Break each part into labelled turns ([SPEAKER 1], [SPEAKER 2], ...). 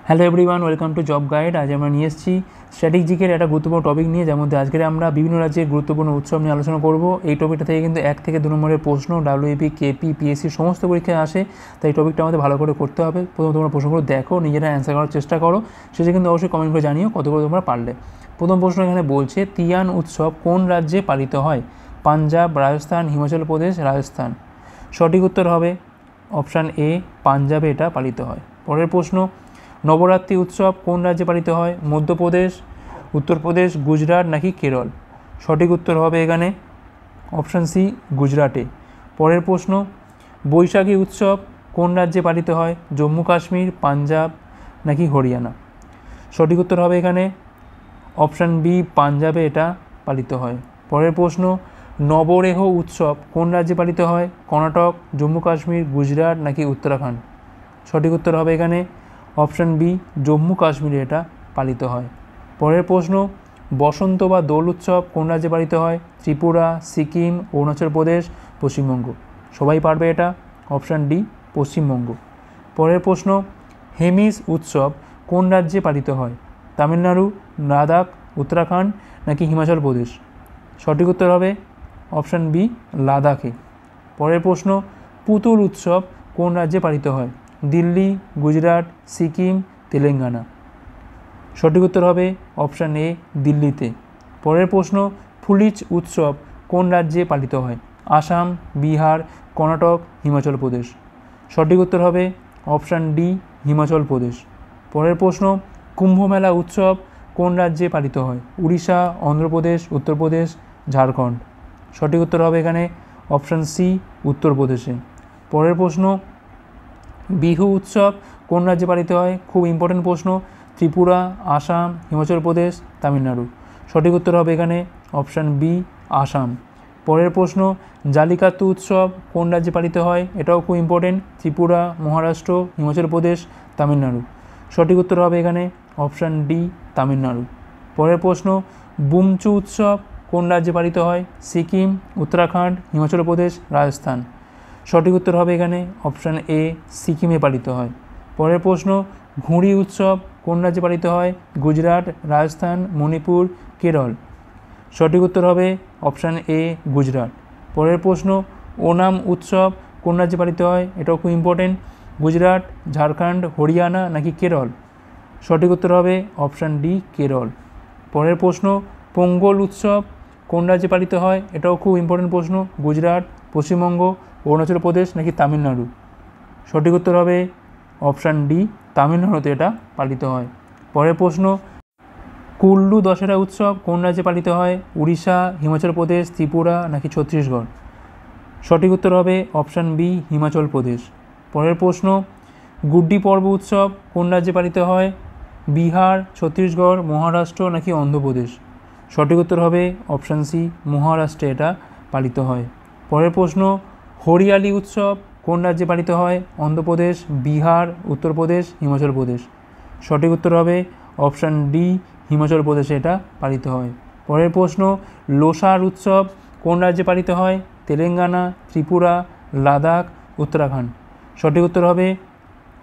[SPEAKER 1] Hello everyone, welcome to job guide. আজ আমরা নিয়ে এসেছি স্ট্র্যাটেজিকের একটা গুরুত্বপূর্ণ টপিক নিয়ে, যার মধ্যে আজকে আমরা বিভিন্ন রাজ্যের গুরুত্বপূর্ণ উৎসব নিয়ে আলোচনা করব। এই টপিকটা থেকে কিন্তু 1 থেকে 2 নম্বরের প্রশ্ন ডাব্লিউপি, কেপি, পিএসসি সমস্ত পরীক্ষায় আসে, তাই এই টপিকটা আমাদের ভালো করে করতে হবে। প্রথমে তোমরা প্রশ্নগুলো দেখো, নিজেরা অ্যান্সার করার চেষ্টা করো, শেষে কিন্তু অবশ্যই কমেন্ট করে জানিও কতগুলো তোমরা পারলে। প্রথম প্রশ্ন এখানে বলছে, তিয়ান উৎসব কোন রাজ্যে পালিত হয়? পাঞ্জাব, রাজস্থান, হিমাচল প্রদেশ, রাজস্থান। সঠিক উত্তর হবে অপশান এ, পাঞ্জাবে এটা পালিত হয়। পরের প্রশ্ন, নবরাত্রি উৎসব কোন রাজ্যে পালিত হয়? মধ্যপ্রদেশ, উত্তরপ্রদেশ, গুজরাট নাকি কেরল? সঠিক উত্তর হবে এখানে অপশান সি, গুজরাটে। পরের প্রশ্ন, বৈশাখী উৎসব কোন রাজ্যে পালিত হয়? জম্মু কাশ্মীর, পাঞ্জাব নাকি হরিয়ানা? সঠিক উত্তর হবে এখানে অপশান বি, পাঞ্জাবে এটা পালিত হয়। পরের প্রশ্ন, নবরেহ উৎসব কোন রাজ্যে পালিত হয়? কর্ণাটক, জম্মু কাশ্মীর, গুজরাট নাকি উত্তরাখণ্ড? সঠিক উত্তর হবে এখানে অপশান বি, জম্মু কাশ্মীরে এটা পালিত হয়। পরের প্রশ্ন, বসন্ত বা দোল উৎসব কোন রাজ্যে পালিত হয়? ত্রিপুরা, সিকিম, অরুণাচল প্রদেশ, পশ্চিমবঙ্গ। সবাই পারবে এটা, অপশান ডি, পশ্চিমবঙ্গ। পরের প্রশ্ন, হেমিস উৎসব কোন রাজ্যে পালিত হয়? তামিলনাড়ু, লাদাখ, উত্তরাখণ্ড নাকি হিমাচল প্রদেশ? সঠিক উত্তর হবে অপশান বি, লাদাখে। পরের প্রশ্ন, পুতুল উৎসব কোন রাজ্যে পালিত হয়? দিল্লি, গুজরাট, সিকিম, তেলেঙ্গানা। সঠিক উত্তর হবে অপশান এ, দিল্লিতে। পরের প্রশ্ন, ফুলিচ উৎসব কোন রাজ্যে পালিত হয়? আসাম, বিহার, কর্ণাটক, হিমাচল প্রদেশ। সঠিক উত্তর হবে অপশান ডি, হিমাচল প্রদেশ। পরের প্রশ্ন, কুম্ভমেলা উৎসব কোন রাজ্যে পালিত হয়? উড়িষ্যা, অন্ধ্রপ্রদেশ, উত্তরপ্রদেশ, ঝাড়খণ্ড। সঠিক উত্তর হবে এখানে অপশান সি, উত্তরপ্রদেশে। পরের প্রশ্ন, বিহু উৎসব কোন রাজ্যে পালিত হয়? খুব ইম্পর্টেন্ট প্রশ্ন। ত্রিপুরা, আসাম, হিমাচল প্রদেশ, তামিলনাড়ু। সঠিক উত্তর হবে এখানে অপশান বি, আসাম। পরের প্রশ্ন, জালিকাত্তু উৎসব কোন রাজ্যে পালিত হয়? এটাও খুব ইম্পর্টেন্ট। ত্রিপুরা, মহারাষ্ট্র, হিমাচল প্রদেশ, তামিলনাড়ু। সঠিক উত্তর হবে এখানে অপশান ডি, তামিলনাড়ু। পরের প্রশ্ন, বুমচু উৎসব কোন রাজ্যে পালিত হয়? সিকিম, উত্তরাখণ্ড, হিমাচল প্রদেশ, রাজস্থান। সঠিক উত্তর হবে এখানে অপশান এ, সিকিমে পালিত হয়। পরের প্রশ্ন, ঘুড়ি উৎসব কোন রাজ্যে পালিত হয়? গুজরাট, রাজস্থান, মণিপুর, কেরল। সঠিক উত্তর হবে অপশান এ, গুজরাট। পরের প্রশ্ন, ওনাম উৎসব কোন রাজ্যে পালিত হয়? এটাও খুব ইম্পর্টেন্ট। গুজরাট, ঝাড়খণ্ড, হরিয়ানা নাকি কেরল? সঠিক উত্তর হবে অপশান ডি, কেরল। পরের প্রশ্ন, পোঙ্গল উৎসব কোন রাজ্যে পালিত হয়? এটাও খুব ইম্পর্টেন্ট প্রশ্ন। গুজরাট, পশ্চিমবঙ্গ, অরুণাচল প্রদেশ নাকি তামিলনাড়ু? সঠিক উত্তর হবে অপশান ডি, তামিলনাড়ুতে এটা পালিত হয়। পরের প্রশ্ন, কুল্লু দশেরা উৎসব কোন রাজ্যে পালিত হয়? উড়িষ্যা, হিমাচল প্রদেশ, ত্রিপুরা নাকি ছত্তিশগড়? সঠিক উত্তর হবে অপশান বি, হিমাচল প্রদেশ। পরের প্রশ্ন, গুড্ডি পর্ব উৎসব কোন রাজ্যে পালিত হয়? বিহার, ছত্তিশগড়, মহারাষ্ট্র নাকি অন্ধ্রপ্রদেশ? সঠিক উত্তর হবে অপশান সি, মহারাষ্ট্রে এটা পালিত হয়। পরের প্রশ্ন, হরিয়ালি উৎসব কোন রাজ্যে পালিত হয়? অন্ধ্রপ্রদেশ, বিহার, উত্তরপ্রদেশ, হিমাচল প্রদেশ। সঠিক উত্তর হবে অপশান ডি, হিমাচল প্রদেশে এটা পালিত হয়। পরের প্রশ্ন, লোসার উৎসব কোন রাজ্যে পালিত হয়? তেলেঙ্গানা, ত্রিপুরা, লাদাখ, উত্তরাখণ্ড। সঠিক উত্তর হবে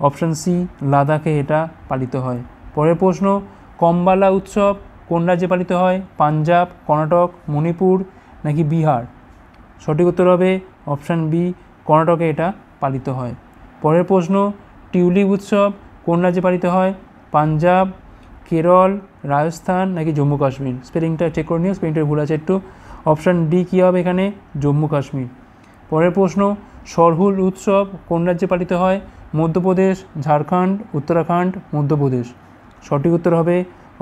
[SPEAKER 1] অপশান সি, লাদাখে এটা পালিত হয়। পরের প্রশ্ন, কম্বালা উৎসব কোন রাজ্যে পালিত হয়? পাঞ্জাব, কর্ণাটক, মণিপুর নাকি বিহার? সঠিক উত্তর হবে অপশান বি, কর্ণাটকে এটা পালিত হয়। পরের প্রশ্ন, টিউলিপ উৎসব কোন রাজ্যে পালিত হয়? পাঞ্জাব, কেরল, রাজস্থান নাকি জম্মু কাশ্মীর? স্পেলিংটা চেক করে নিও, স্পেলিংটা ভুল আছে একটু। অপশান ডি কী হবে এখানে? জম্মু কাশ্মীর। পরের প্রশ্ন, সরহুল উৎসব কোন রাজ্যে পালিত হয়? মধ্যপ্রদেশ, ঝাড়খণ্ড, উত্তরাখণ্ড, মধ্যপ্রদেশ। সঠিক উত্তর হবে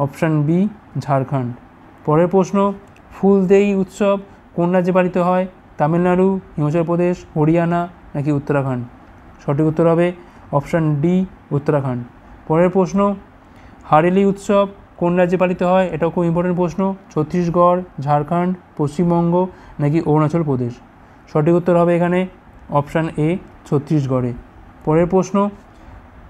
[SPEAKER 1] অপশান বি, ঝাড়খণ্ড। পরের প্রশ্ন, ফুলদেই উৎসব কোন রাজ্যে পালিত হয়? তামিলনাড়ু, হিমাচল প্রদেশ, হরিয়ানা নাকি উত্তরাখণ্ড? সঠিক উত্তর হবে অপশান ডি, উত্তরাখণ্ড। পরের প্রশ্ন, হারেলি উৎসব কোন রাজ্যে পালিত হয়? এটাও খুব ইম্পর্টেন্ট প্রশ্ন। ছত্তিশগড়, ঝাড়খণ্ড, পশ্চিমবঙ্গ নাকি অরুণাচল প্রদেশ? সঠিক উত্তর হবে এখানে অপশান এ, ছত্তিশগড়ে। পরের প্রশ্ন,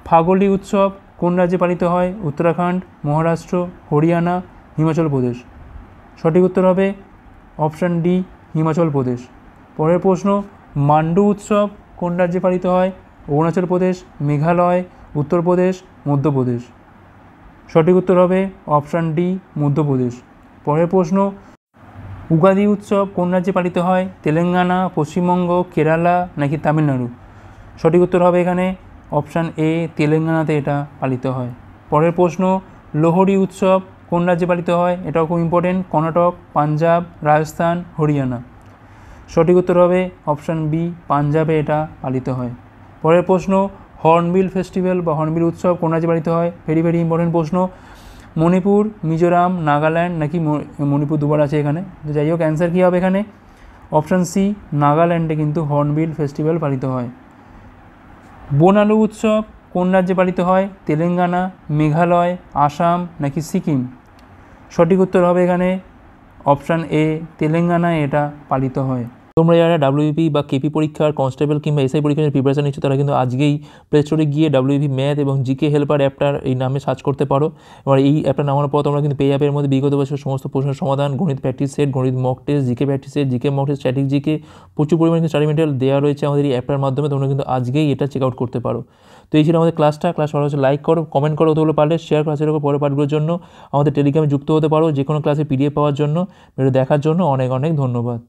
[SPEAKER 1] ফাগলি উৎসব কোন রাজ্যে পালিত হয়? উত্তরাখণ্ড, মহারাষ্ট্র, হরিয়ানা, হিমাচল প্রদেশ। সঠিক উত্তর হবে অপশান ডি, হিমাচল প্রদেশ। পরের প্রশ্ন, মান্ডু উৎসব কোন রাজ্যে পালিত হয়? অরুণাচল প্রদেশ, মেঘালয়, উত্তরপ্রদেশ, মধ্যপ্রদেশ। সঠিক উত্তর হবে অপশান ডি, মধ্যপ্রদেশ। পরের প্রশ্ন, উগাদি উৎসব কোন রাজ্যে পালিত হয়? তেলেঙ্গানা, পশ্চিমবঙ্গ, কেরালা নাকি তামিলনাড়ু? সঠিক উত্তর হবে এখানে অপশান এ, তেলেঙ্গানাতে এটা পালিত হয়। পরের প্রশ্ন, লোহড়ি উৎসব কোন রাজ্যে পালিত হয়? এটাও খুব ইম্পর্টেন্ট, কর্ণাটক, পাঞ্জাব, রাজস্থান, হরিয়ানা। সঠিক উত্তর হবে অপশান বি, পাঞ্জাবে এটা পালিত হয়। পরের প্রশ্ন, হর্নবিল ফেস্টিভ্যাল বা হর্নবিল উৎসব কোন রাজ্যে পালিত হয়? ভেরি ভেরি ইম্পর্টেন্ট প্রশ্ন। মণিপুর, মিজোরাম, নাগাল্যান্ড নাকি মণিপুর দুবার আছে এখানে, তো যাই হোক অ্যান্সার কী হবে এখানে? অপশান সি, নাগাল্যান্ডে কিন্তু হর্নবিল ফেস্টিভ্যাল পালিত হয়। বোনালু উৎসব কোন রাজ্যে পালিত হয়? তেলেঙ্গানা, মেঘালয়, আসাম নাকি সিকিম? সঠিক উত্তর হবে এখানে অপশান এ, তেলেঙ্গানায় এটা পালিত হয়। তোমরা যারা ডাব্লিউপি বা কেপি পরীক্ষার, কনস্টেবল কিংবা এসআই পরীক্ষার প্রিপারেশন নিচ্ছ তারা কিন্তু আজকেই প্লে স্টোরে গিয়ে ডাব্লিউপি ম্যাথ এবং জিকে হেল্পার অ্যাপটার এই নামে সার্চ করতে পারো। এবার এই অ্যাপটা নামানোর পর তোমরা কিন্তু পেয়ে যাবে এর মধ্যে বিগত বছর সমস্ত প্রশ্নের সমাধান, গণিত প্র্যাকটিস সেট, গণিত mock test, GK practice set, GK mock test, static GK, প্রচুর পরিমাণে স্টাডি মেটেরিয়াল দেওয়া রয়েছে আমাদের এই অ্যাপটার মাধ্যমে। তোমরা কিন্তু আজকেই এটা চেক আউট করতে পারো। তো এই ছিল আমাদের ক্লাস ভালো হচ্ছে লাইক করো, কমেন্ট করো, অতগুলো পারলে শেয়ার ক্লাসের উপর পরের পাঠগুলোর জন্য আমাদের টেলিগ্রামে যুক্ত হতে পারো যে কোনো ক্লাসে পিডিএফ পাওয়ার জন্য। ভিডিও দেখার জন্য অনেক অনেক ধন্যবাদ।